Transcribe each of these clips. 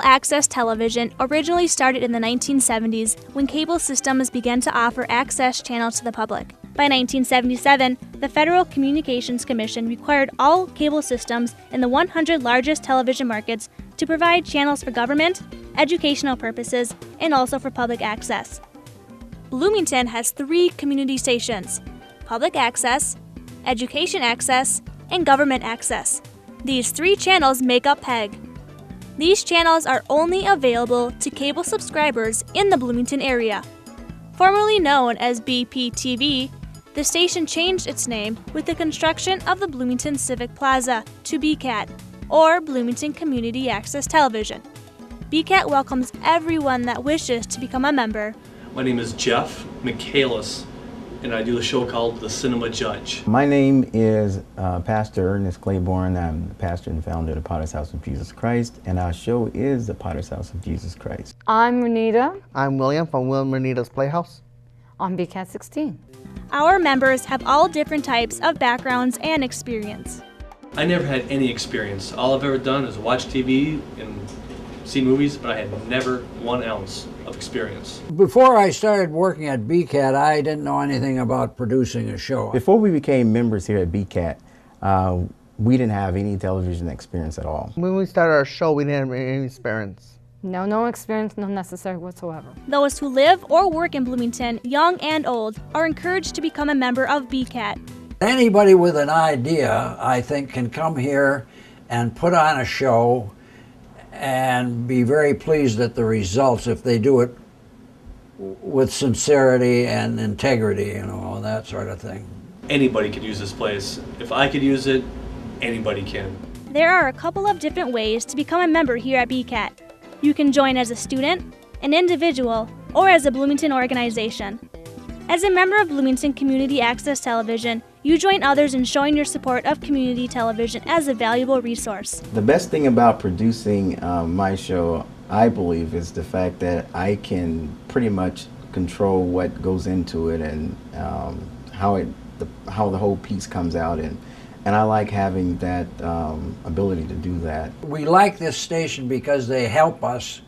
access television originally started in the 1970s when cable systems began to offer access channels to the public. By 1977, the Federal Communications Commission required all cable systems in the 100 largest television markets to provide channels for government, educational purposes, and also for public access. Bloomington has 3 community stations: public access, education access, and government access. These 3 channels make up PEG. These channels are only available to cable subscribers in the Bloomington area. Formerly known as BPTV, the station changed its name with the construction of the Bloomington Civic Plaza to BCAT, or Bloomington Community Access Television. BCAT welcomes everyone that wishes to become a member. My name is Jeff Michaelis, and I do a show called The Cinema Judge. My name is Pastor Ernest Claiborne. I'm the pastor and founder of the Potter's House of Jesus Christ, and our show is the Potter's House of Jesus Christ. I'm Renita. I'm William from William Renita's Playhouse. On BCAT 16. Our members have all different types of backgrounds and experience. I never had any experience. All I've ever done is watch TV and see movies, but I had never 1 ounce of experience. Before I started working at BCAT, I didn't know anything about producing a show. Before we became members here at BCAT, we didn't have any television experience at all. When we started our show, we didn't have any experience. No experience, no necessary whatsoever. Those who live or work in Bloomington, young and old, are encouraged to become a member of BCAT. Anybody with an idea, I think, can come here and put on a show and be very pleased at the results if they do it with sincerity and integrity, and that sort of thing. Anybody could use this place. If I could use it, anybody can. There are a couple of different ways to become a member here at BCAT. You can join as a student, an individual, or as a Bloomington organization. As a member of Bloomington Community Access Television, you join others in showing your support of community television as a valuable resource. The best thing about producing my show, I believe, is the fact that I can pretty much control what goes into it and how the whole piece comes out, and I like having that ability to do that. We like this station because they help us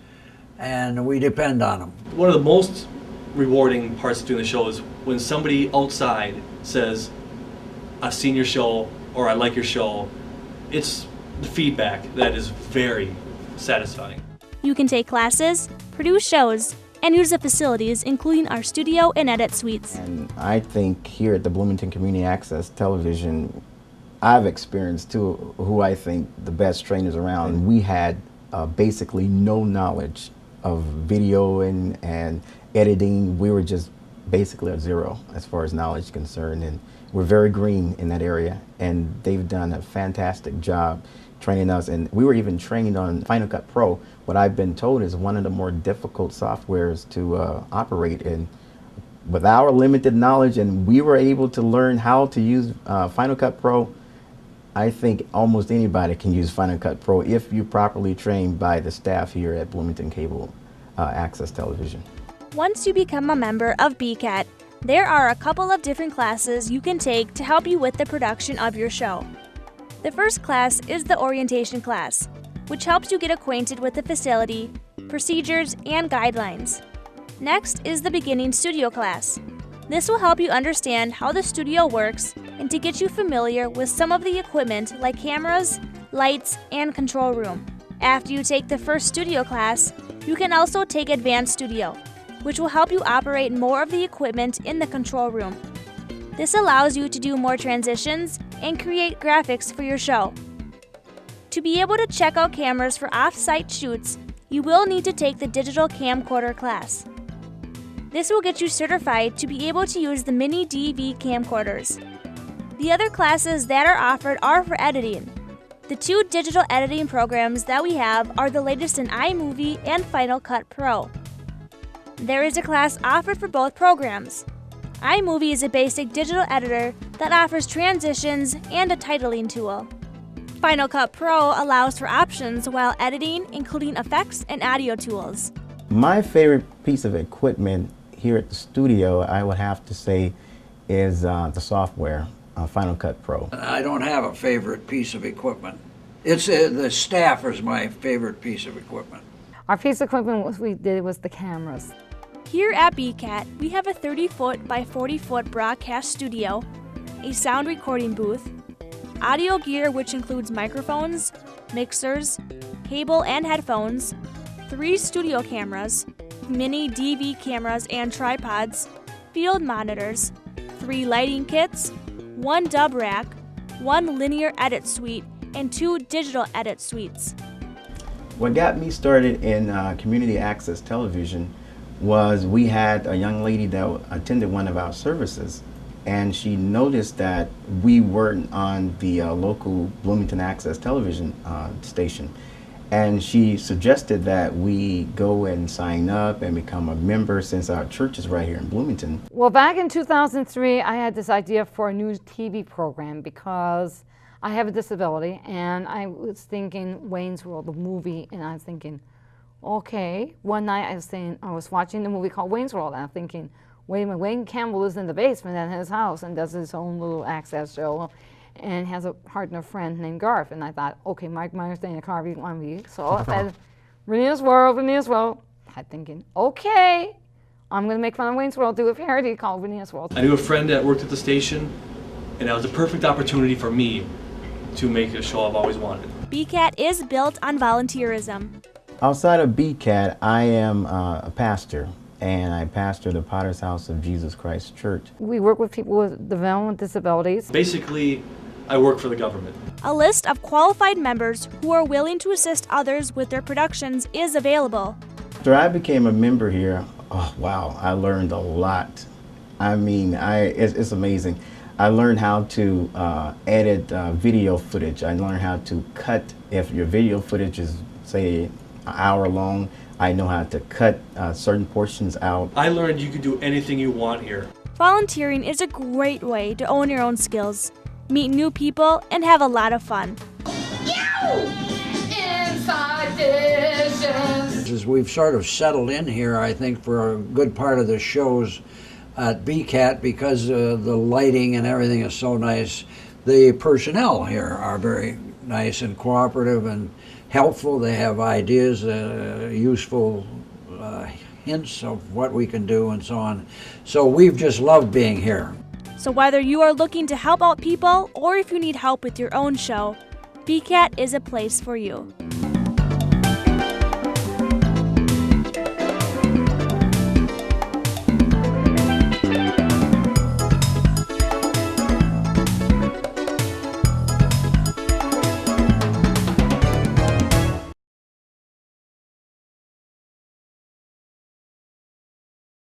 and we depend on them. One of the most rewarding parts of doing the show is when somebody outside says, "I've seen your show," or "I like your show." It's the feedback that is very satisfying. You can take classes, produce shows, and use the facilities, including our studio and edit suites. And I think here at the Bloomington Community Access Television, I've experienced two who I think the best trainers around. We had basically no knowledge of video and editing. We were just basically at zero as far as knowledge is concerned, and we're very green in that area, and they've done a fantastic job training us. And we were even trained on Final Cut Pro. What I've been told is one of the more difficult softwares to operate in. With our limited knowledge, and we were able to learn how to use Final Cut Pro. I think almost anybody can use Final Cut Pro if you're properly trained by the staff here at Bloomington Cable Access Television. Once you become a member of BCAT, there are a couple of different classes you can take to help you with the production of your show. The first class is the orientation class, which helps you get acquainted with the facility, procedures, and guidelines. Next is the beginning studio class. This will help you understand how the studio works and to get you familiar with some of the equipment like cameras, lights, and control room. After you take the first studio class, you can also take advanced studio, which will help you operate more of the equipment in the control room. This allows you to do more transitions and create graphics for your show. To be able to check out cameras for off-site shoots, you will need to take the digital camcorder class. This will get you certified to be able to use the mini DV camcorders. The other classes that are offered are for editing. The two digital editing programs that we have are the latest in iMovie and Final Cut Pro. There is a class offered for both programs. iMovie is a basic digital editor that offers transitions and a titling tool. Final Cut Pro allows for options while editing, including effects and audio tools. My favorite piece of equipment here at the studio, I would have to say, is the software, Final Cut Pro. I don't have a favorite piece of equipment. It's the staff is my favorite piece of equipment. Our piece of equipment we did was the cameras. Here at BCAT, we have a 30-foot by 40-foot broadcast studio, a sound recording booth, audio gear which includes microphones, mixers, cable and headphones, 3 studio cameras, mini DV cameras and tripods, field monitors, 3 lighting kits, 1 dub rack, 1 linear edit suite, and 2 digital edit suites. What got me started in community access television was we had a young lady that attended one of our services, and she noticed that we weren't on the local Bloomington Access television station. And she suggested that we go and sign up and become a member since our church is right here in Bloomington. Well, back in 2003, I had this idea for a new TV program because I have a disability, and I was thinking Wayne's World, the movie, and I was thinking, okay. One night I was watching the movie called Wayne's World, and I'm thinking, wait a minute, Wayne Campbell is in the basement at his house and does his own little access show and has a partner friend named Garth. And I thought, okay, Mike Myers, Dana Carvey, one week. So I said, Renee's World. I'm thinking, okay, I'm going to make fun of Wayne's World, do a parody called Renee's World. I knew a friend that worked at the station, and that was a perfect opportunity for me to make a show I've always wanted. BCAT is built on volunteerism. Outside of BCAT, I am a pastor, and I pastor the Potter's House of Jesus Christ Church. We work with people with developmental disabilities. Basically, I work for the government. A list of qualified members who are willing to assist others with their productions is available. After I became a member here, oh wow, I learned a lot. I mean, it's amazing. I learned how to edit video footage. I learned how to cut. If your video footage is, say, an hour long, I know how to cut certain portions out. I learned you can do anything you want here. Volunteering is a great way to own your own skills, meet new people, and have a lot of fun. As we've sort of settled in here, I think, for a good part of the shows at BCAT, because the lighting and everything is so nice. The personnel here are very nice and cooperative and helpful. They have ideas, useful hints of what we can do and so on. So we've just loved being here. So whether you are looking to help out people or if you need help with your own show, BCAT is a place for you.